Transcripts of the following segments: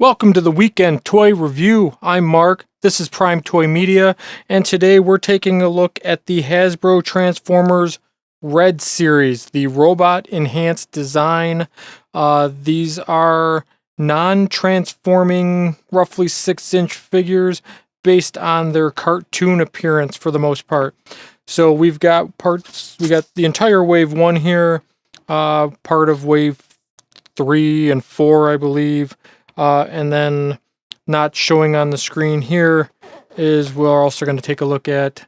Welcome to the Weekend Toy Review. I'm Mark, this is Prime Toy Media, and today we're taking a look at the Hasbro Transformers R.E.D series, the Robot Enhanced Design. These are non-transforming, roughly 6-inch figures based on their cartoon appearance for the most part. So we got the entire Wave 1 here, part of Wave 3 and 4, I believe. And then not showing on the screen here is we're also going to take a look at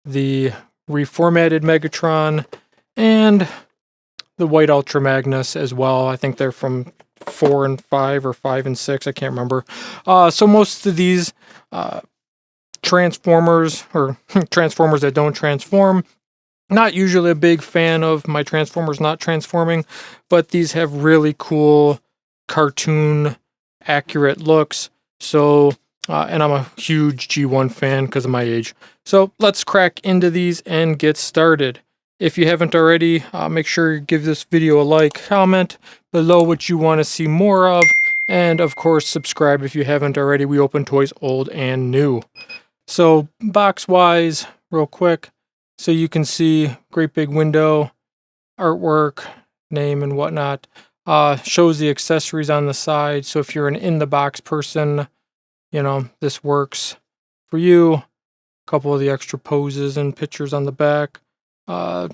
the reformatted Megatron and the white Ultra Magnus as well. I think they're from 4 and 5 or 5 and 6. I can't remember. So most of these Transformers or Transformers that don't transform, not usually a big fan of my Transformers not transforming, but these have really cool cartoon accurate looks. So and I'm a huge G1 fan because of my age. So let's crack into these and get started. If you haven't already, make sure you give this video a like, comment below what you want to see more of, and of course subscribe if you haven't already. We open toys old and new. So box wise, real quick, so you can see great big window, artwork, name and whatnot. Shows the accessories on the side, so if you're an in-the-box person, you know, this works for you. A couple of the extra poses and pictures on the back. So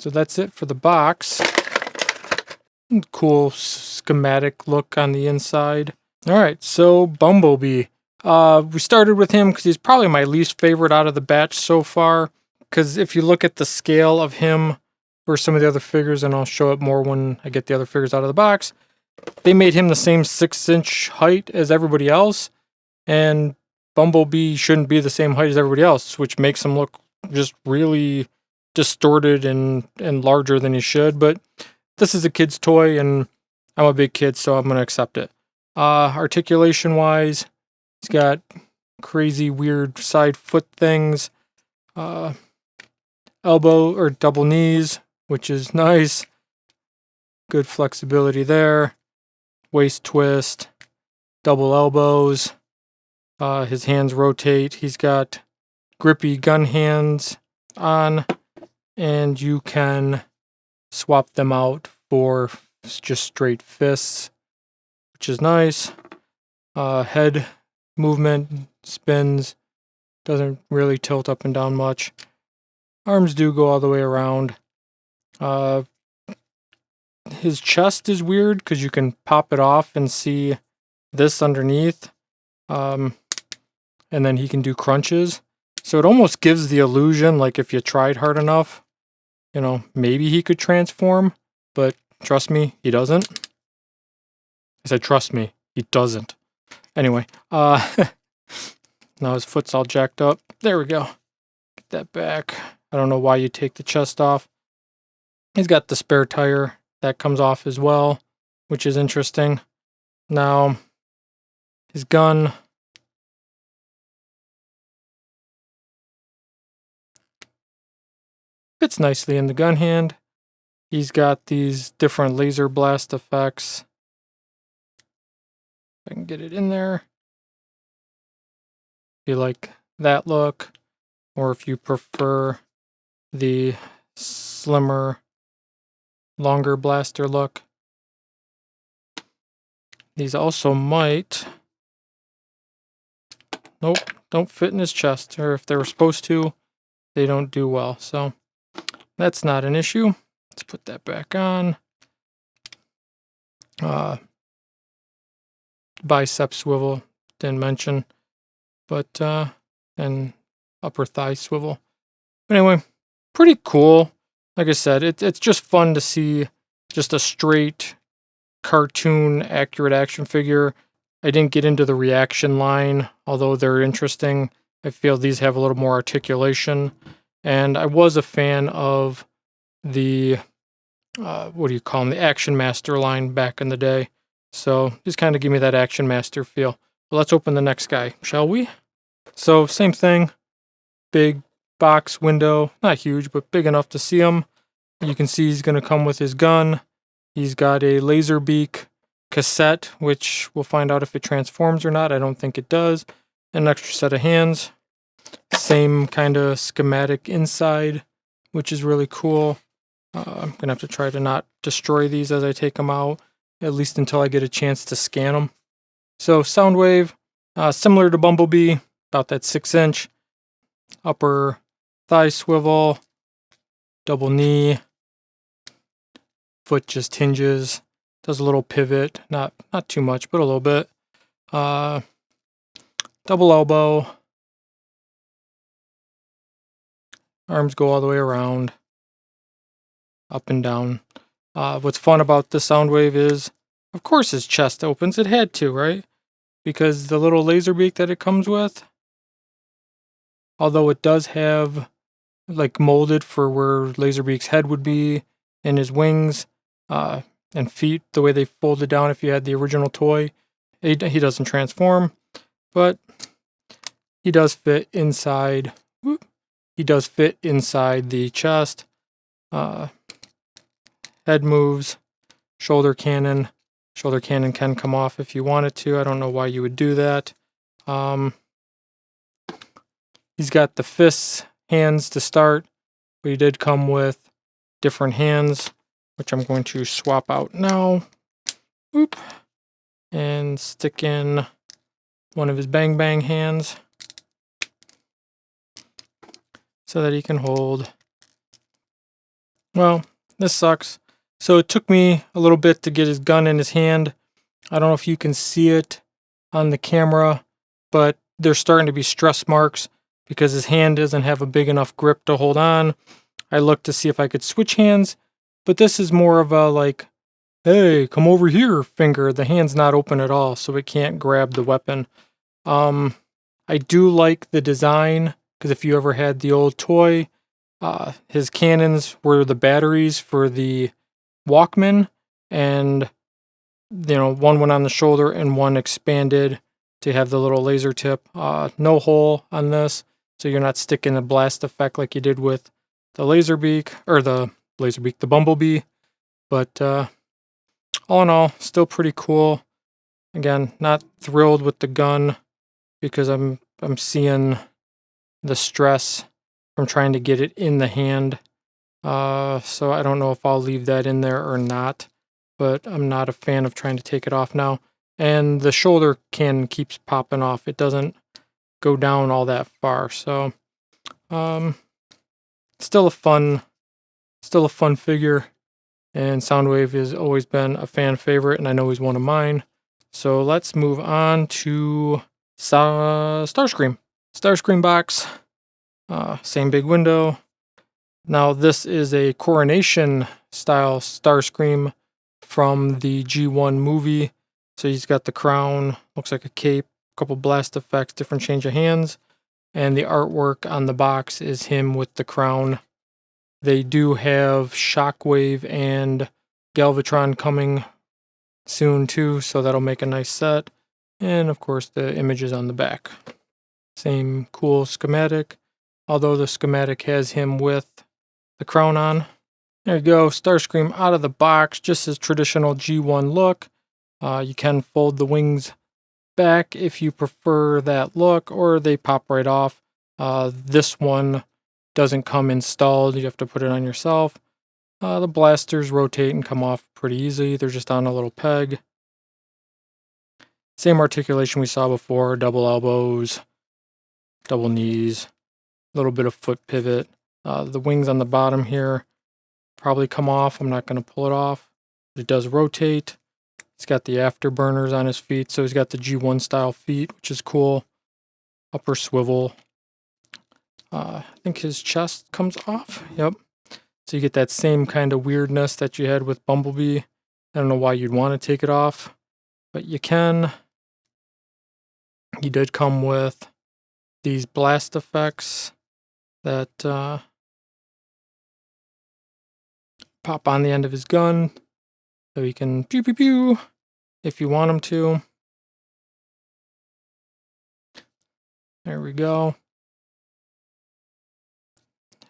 that's it for the box. Cool schematic look on the inside. Alright, so Bumblebee. We started with him because he's probably my least favorite out of the batch so far, because if you look at the scale of him for some of the other figures, and I'll show it more when I get the other figures out of the box, they made him the same 6-inch height as everybody else, and Bumblebee shouldn't be the same height as everybody else, which makes him look just really distorted and larger than he should. But this is a kid's toy, and I'm a big kid, so I'm going to accept it. Articulation wise, he's got crazy weird side foot things, elbow or double knees, which is nice. Good flexibility there. Waist twist, double elbows. His hands rotate. He's got grippy gun hands on, and you can swap them out for just straight fists, which is nice. Head movement, spins, doesn't really tilt up and down much. Arms do go all the way around. His chest is weird because you can pop it off and see this underneath. And then he can do crunches. So it almost gives the illusion, like if you tried hard enough, you know, maybe he could transform. But trust me, he doesn't. I said trust me, he doesn't. Anyway, now his foot's all jacked up. There we go. Get that back. I don't know why you take the chest off. He's got the spare tire that comes off as well, which is interesting. Now, his gun. Fits nicely in the gun hand. He's got these different laser blast effects. If I can get it in there. If you like that look, or if you prefer the slimmer, longer blaster look. These also might, nope, don't fit in his chest, or if they were supposed to, they don't do well. So that's not an issue. Let's put that back on. Bicep swivel, didn't mention, but and upper thigh swivel. But anyway, pretty cool. Like I said, it's just fun to see just a straight cartoon accurate action figure. I didn't get into the reaction line, although they're interesting. I feel these have a little more articulation. And I was a fan of the, what do you call them? The Action Master line back in the day. So just kind of give me that Action Master feel. Well, let's open the next guy, shall we? So same thing. Big box window, not huge, but big enough to see him. You can see he's going to come with his gun. He's got a laser beak cassette, which we'll find out if it transforms or not. I don't think it does. An extra set of hands. Same kind of schematic inside, which is really cool. I'm going to have to try to not destroy these as I take them out, at least until I get a chance to scan them. So Soundwave, similar to Bumblebee, about that 6-inch. Upper thigh swivel, double knee, foot just hinges, does a little pivot, not too much, but a little bit. Double elbow, arms go all the way around, up and down. What's fun about the Soundwave is, of course his chest opens, it had to, right? Because the little laser beak that it comes with, although it does have like molded for where Laserbeak's head would be and his wings and feet, the way they folded down if you had the original toy. He doesn't transform, but he does fit inside. He does fit inside the chest. Head moves, shoulder cannon. Shoulder cannon can come off if you wanted to. I don't know why you would do that. He's got the fists, hands to start, but he did come with different hands, which I'm going to swap out now. Oop. And stick in one of his bang bang hands so that he can hold. Well, this sucks. So it took me a little bit to get his gun in his hand. I don't know if you can see it on the camera, but there's starting to be stress marks because his hand doesn't have a big enough grip to hold on. I looked to see if I could switch hands, but this is more of a like, hey, come over here finger. The hand's not open at all, so it can't grab the weapon. I do like the design, because if you ever had the old toy, his cannons were the batteries for the Walkman, and one went on the shoulder and one expanded to have the little laser tip. No hole on this, so you're not sticking a blast effect like you did with the the Bumblebee. But all in all, still pretty cool. Again, not thrilled with the gun because I'm seeing the stress from trying to get it in the hand. So I don't know if I'll leave that in there or not, but I'm not a fan of trying to take it off now. And the shoulder cannon keeps popping off. It doesn't go down all that far. So still a fun figure. And Soundwave has always been a fan favorite, and I know he's one of mine. So let's move on to Starscream. Starscream box. Same big window. Now this is a Coronation style Starscream from the G1 movie. So he's got the crown, looks like a cape, a couple blast effects, different change of hands. And the artwork on the box is him with the crown. They do have Shockwave and Galvatron coming soon too, so that'll make a nice set. And of course the images on the back. Same cool schematic, although the schematic has him with the crown on. There you go, Starscream out of the box, just his traditional G1 look. You can fold the wings back if you prefer that look, or they pop right off. This one doesn't come installed, you have to put it on yourself. The blasters rotate and come off pretty easy. They're just on a little peg. Same articulation we saw before, double elbows, double knees, a little bit of foot pivot. The wings on the bottom here probably come off. I'm not going to pull it off. It does rotate. He's got the afterburners on his feet, so he's got the G1 style feet, which is cool. Upper swivel. I think his chest comes off. Yep. So you get that same kind of weirdness that you had with Bumblebee. I don't know why you'd want to take it off, but you can. He did come with these blast effects that pop on the end of his gun, so he can pew pew pew if you want him to. There we go.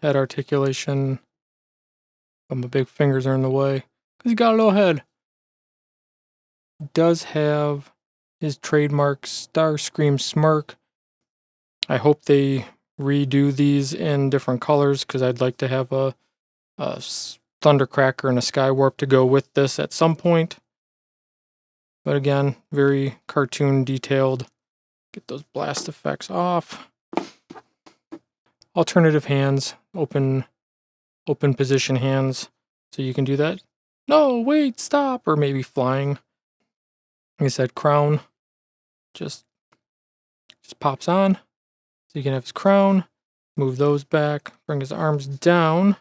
Head articulation. But my big fingers are in the way because he got a little head. He does have his trademark Starscream smirk. I hope they redo these in different colors because I'd like to have a Thundercracker and a Skywarp to go with this at some point. But again, very cartoon detailed. Get those blast effects off. Alternative hands, open position hands, so you can do that. No, wait, stop, or maybe flying. Like I said, crown just pops on. So you can have his crown, move those back, bring his arms down.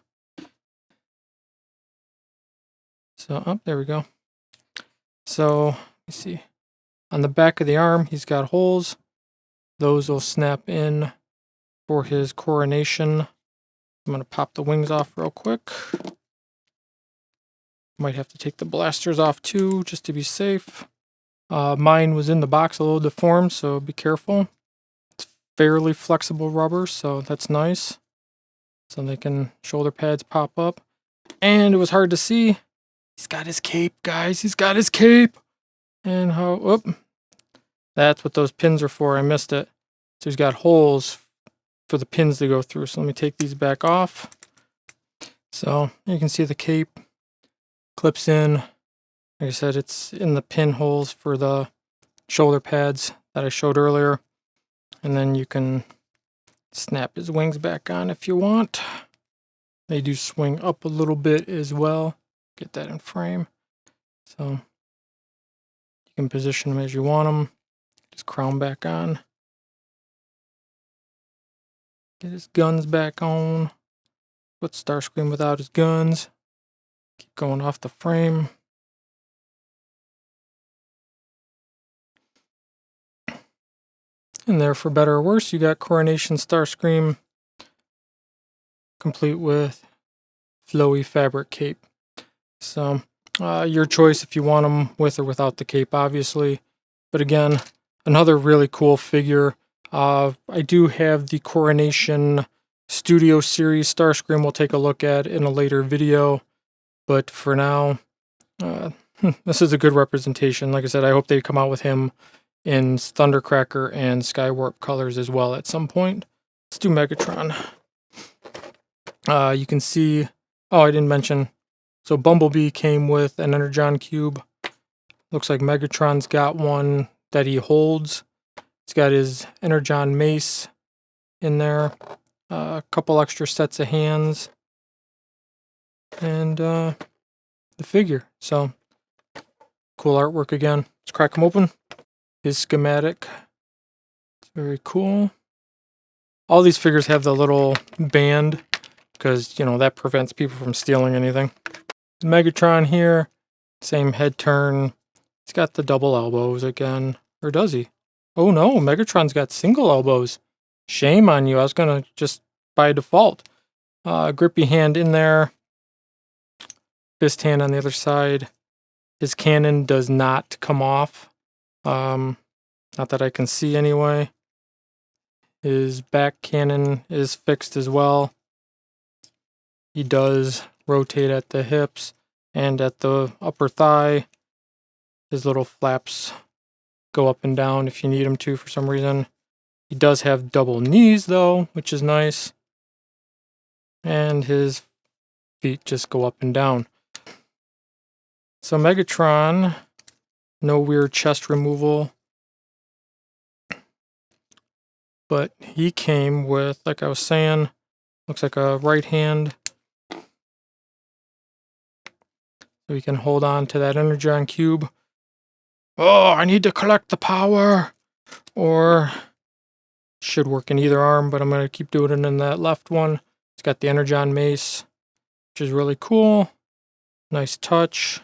So, oh, there we go. So, let me see. On the back of the arm, he's got holes. Those will snap in for his coronation. I'm going to pop the wings off real quick. Might have to take the blasters off too, just to be safe. Mine was in the box a little deformed, so be careful. It's fairly flexible rubber, so that's nice. So they can shoulder pads pop up. And it was hard to see. He's got his cape, guys. He's got his cape. And how, whoop. That's what those pins are for. I missed it. So he's got holes for the pins to go through. So let me take these back off. So you can see the cape clips in. Like I said, it's in the pinholes for the shoulder pads that I showed earlier. And then you can snap his wings back on if you want. They do swing up a little bit as well. Get that in frame. So you can position them as you want them. Just crown back on. Get his guns back on. Put Starscream without his guns. Keep going off the frame. And there, for better or worse, you got Coronation Starscream, complete with flowy fabric cape. So, your choice if you want them with or without the cape, obviously. But again, another really cool figure. I do have the Coronation Studio Series Starscream we'll take a look at in a later video. But for now, this is a good representation. Like I said, I hope they come out with him in Thundercracker and Skywarp colors as well at some point. Let's do Megatron. You can see, oh, I didn't mention, so Bumblebee came with an Energon cube. Looks like Megatron's got one that he holds. He's got his Energon mace in there, a couple extra sets of hands, and the figure. So, cool artwork again. Let's crack him open. His schematic. It's very cool. All these figures have the little band because, you know, that prevents people from stealing anything. Megatron here, same head turn. He's got the double elbows again. Or does he? Oh no, Megatron's got single elbows. Shame on you. I was going to just by default. Grippy hand in there. Fist hand on the other side. His cannon does not come off. Not that I can see anyway. His back cannon is fixed as well. He does rotate at the hips and at the upper thigh. His little flaps go up and down if you need him to for some reason. He does have double knees though, which is nice. And his feet just go up and down. So Megatron, no weird chest removal. But he came with, like I was saying, looks like a right hand. So he can hold on to that Energon cube. Oh, I need to collect the power! Or, should work in either arm, but I'm going to keep doing it in that left one. It's got the Energon mace, which is really cool. Nice touch.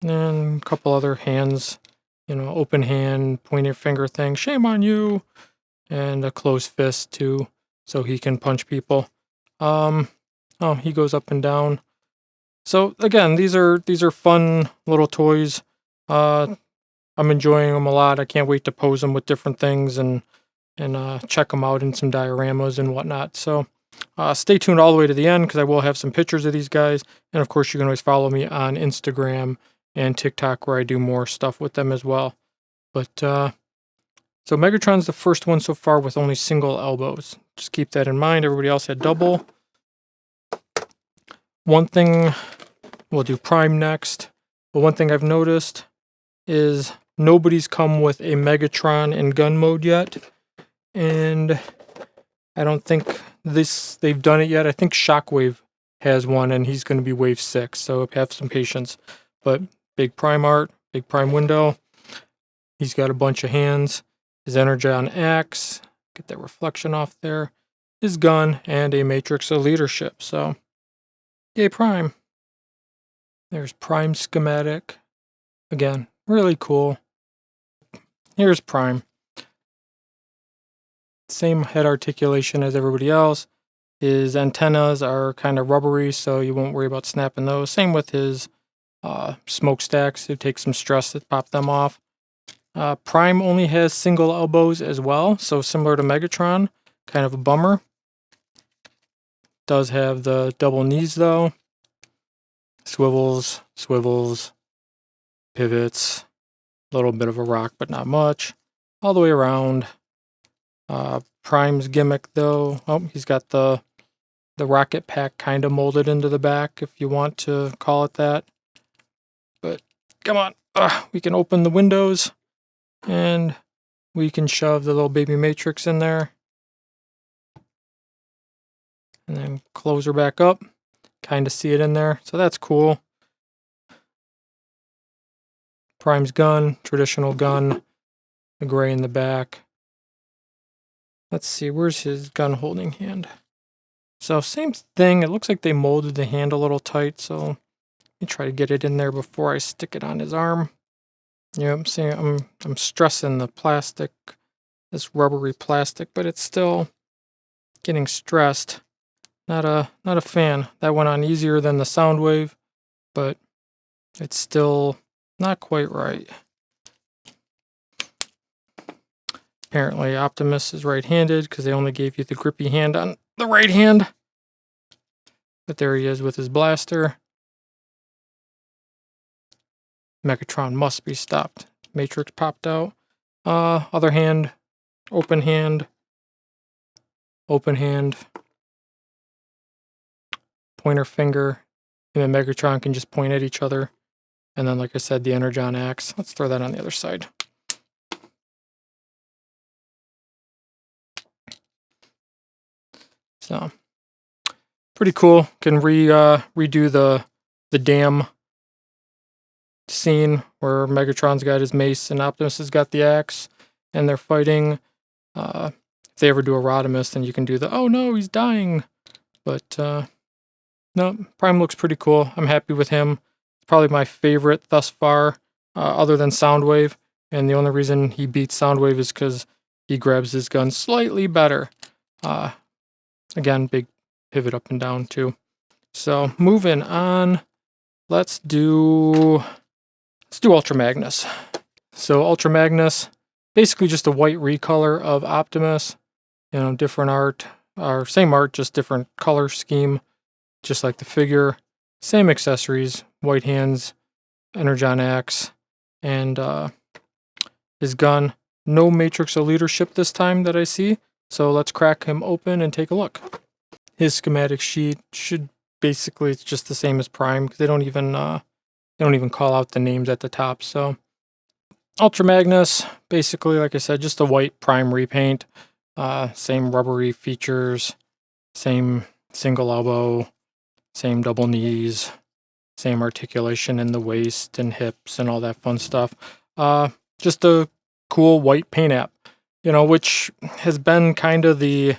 And a couple other hands, you know, open hand, pointer finger thing, shame on you, and a closed fist too, so he can punch people. Oh, he goes up and down. So again, these are fun little toys. I'm enjoying them a lot. I can't wait to pose them with different things and check them out in some dioramas and whatnot. So Stay tuned all the way to the end because I will have some pictures of these guys. And of course, you can always follow me on Instagram and TikTok where I do more stuff with them as well. But so Megatron's the first one so far with only single elbows. Just keep that in mind. Everybody else had double. One thing, we'll do Prime next. But one thing I've noticed is nobody's come with a Megatron in gun mode yet. And I don't think they've done it yet. I think Shockwave has one, and he's going to be wave 6, so have some patience. But big Prime art, big Prime window. He's got a bunch of hands. His Energon axe, get that reflection off there. His gun, and a Matrix of Leadership. So, yay, Prime. There's Prime schematic. Again, really cool. Here's Prime. Same head articulation as everybody else. His antennas are kind of rubbery, so you won't worry about snapping those. Same with his smokestacks. It takes some stress to pop them off. Prime only has single elbows as well, so similar to Megatron. Kind of a bummer. Does have the double knees, though. Swivels, swivels, pivots. A little bit of a rock, but not much. All the way around. Prime's gimmick, though. Oh, he's got the rocket pack kind of molded into the back, if you want to call it that. But come on, we can open the windows, and we can shove the little baby Matrix in there. And then close her back up. Kind of see it in there, so that's cool. Prime's gun, traditional gun, the gray in the back. Let's see, where's his gun holding hand? So same thing, it looks like they molded the hand a little tight, so let me try to get it in there before I stick it on his arm. Yeah, I'm saying I'm stressing the plastic, this rubbery plastic, but it's still getting stressed. Not a fan. That went on easier than the Soundwave, but it's still not quite right. Apparently Optimus is right-handed because they only gave you the grippy hand on the right hand. But there he is with his blaster. Megatron must be stopped. Matrix popped out. Other hand, open hand, pointer finger, and then Megatron can just point at each other. And then, like I said, the Energon axe. Let's throw that on the other side. So, pretty cool. Can redo the dam scene where Megatron's got his mace and Optimus has got the axe, and they're fighting. If they ever do a Rodimus, then you can do the, oh no, he's dying. But, no, Prime looks pretty cool. I'm happy with him. Probably my favorite thus far, other than Soundwave. And the only reason he beats Soundwave is because he grabs his gun slightly better. Again, big pivot up and down too. So moving on, let's do Ultra Magnus. So Ultra Magnus, basically just a white recolor of Optimus. You know, different art, or same art, just different color scheme, just like the figure. Same accessories, white hands, Energon axe, and his gun. No Matrix of Leadership this time that I see, so let's crack him open and take a look. His schematic sheet should basically, it's just the same as Prime, because they don't even call out the names at the top. So Ultra Magnus, basically, like I said, just a white Prime repaint. Same rubbery features, same single elbow, same double knees, same articulation in the waist and hips and all that fun stuff. Just a cool white paint app, you know, which has been kind of the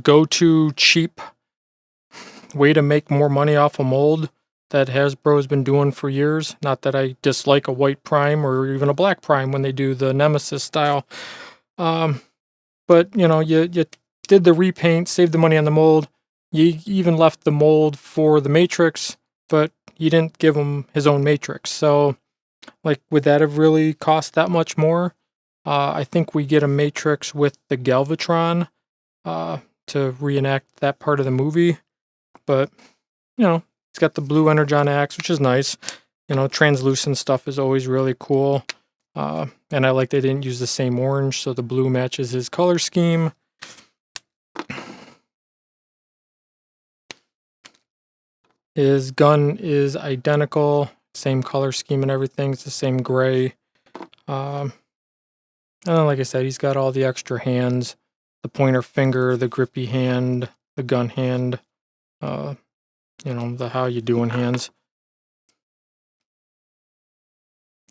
go-to cheap way to make more money off a mold that Hasbro's been doing for years. Not that I dislike a white Prime or even a black Prime when they do the Nemesis style. But, you know, you did the repaint, saved the money on the mold. You even left the mold for the Matrix, but you didn't give him his own Matrix. So, like, would that have really cost that much more? I think we get a Matrix with the Galvatron to reenact that part of the movie. But, you know, it's got the blue Energon axe, which is nice. You know, translucent stuff is always really cool. And I like they didn't use the same orange, so the blue matches his color scheme. His gun is identical, same color scheme and everything. It's the same gray. And like I said, he's got all the extra hands, the pointer finger, the grippy hand, the gun hand, you know, the how you doing hands.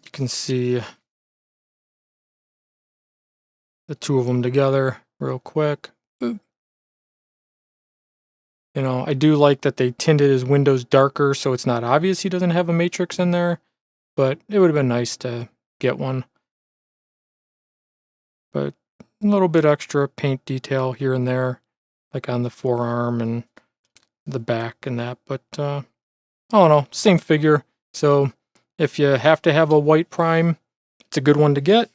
You can see the two of them together real quick. You know, I do like that they tinted his windows darker so it's not obvious he doesn't have a matrix in there, but it would have been nice to get one. But a little bit extra paint detail here and there, like on the forearm and the back and that, but I don't know, same figure. So if you have to have a white prime, it's a good one to get.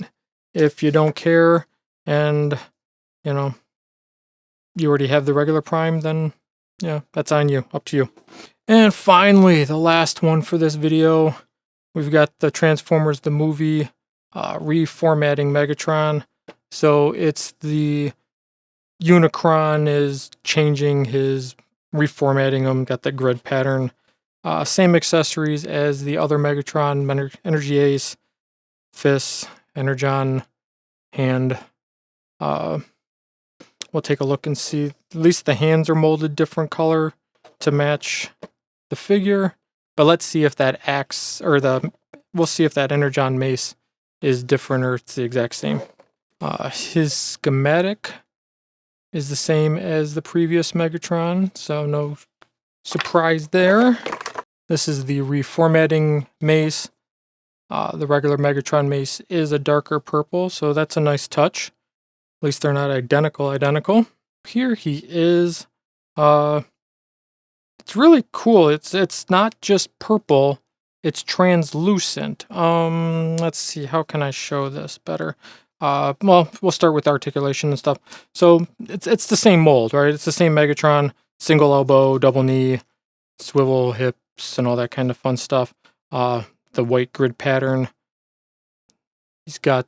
If you don't care and, you know, you already have the regular prime, then yeah, that's on you, up to you. And finally, the last one for this video, we've got the Transformers the movie reformatting Megatron. So it's the Unicron is changing his, reformatting him, got the grid pattern. Same accessories as the other Megatron, Energy Ace, Fist, Energon, hand. We'll take a look and see. At least the hands are molded different color to match the figure. But let's see if that axe, or we'll see if that Energon mace is different or it's the exact same. His schematic is the same as the previous Megatron, so no surprise there. This is the reformatting mace. The regular Megatron mace is a darker purple, so that's a nice touch. At least they're not identical. Here he is. It's really cool. It's not just purple, it's translucent. Let's see, how can I show this better? Well, we'll start with articulation and stuff. So it's the same mold, right? It's the same Megatron, single elbow, double knee, swivel hips, and all that kind of fun stuff. The white grid pattern. He's got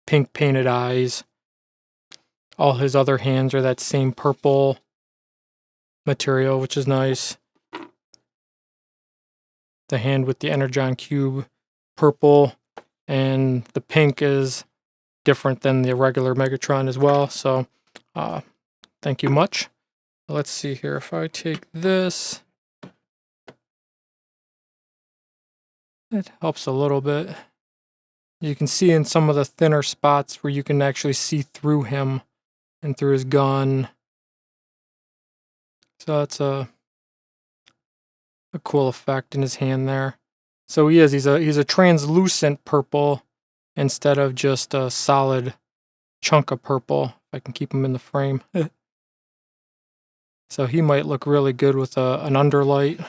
pink painted eyes. All his other hands are that same purple material, which is nice. The hand with the Energon cube, purple, and the pink is different than the regular Megatron as well. So, thank you much. Let's see here. If I take this, it helps a little bit. You can see in some of the thinner spots where you can actually see through him and through his gun. So that's a cool effect in his hand there. So he's a translucent purple instead of just a solid chunk of purple. If I can keep him in the frame. So he might look really good with an underlight.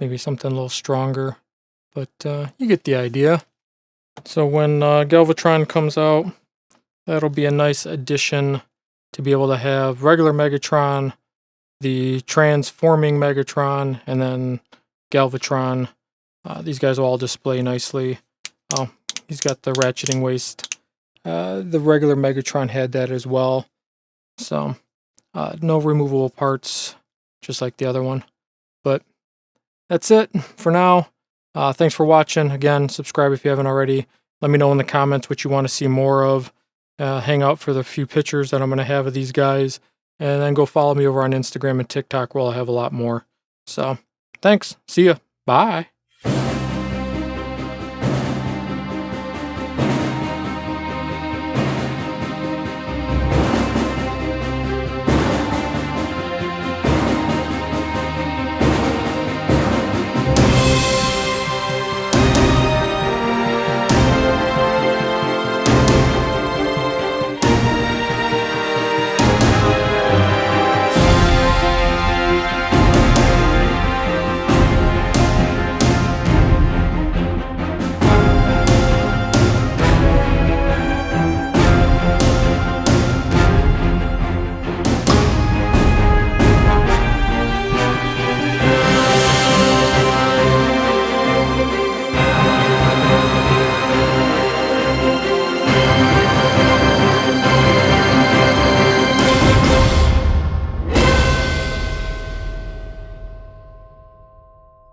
Maybe something a little stronger, but you get the idea. So when Galvatron comes out, that'll be a nice addition to be able to have regular Megatron, the transforming Megatron, and then Galvatron. These guys will all display nicely. Oh, he's got the ratcheting waist. The regular Megatron had that as well. So no removable parts, just like the other one. But that's it for now. Thanks for watching. Again, subscribe if you haven't already. Let me know in the comments what you want to see more of. Hang out for the few pictures that I'm going to have of these guys. And then go follow me over on Instagram and TikTok where I'll have a lot more. So, thanks. See ya. Bye.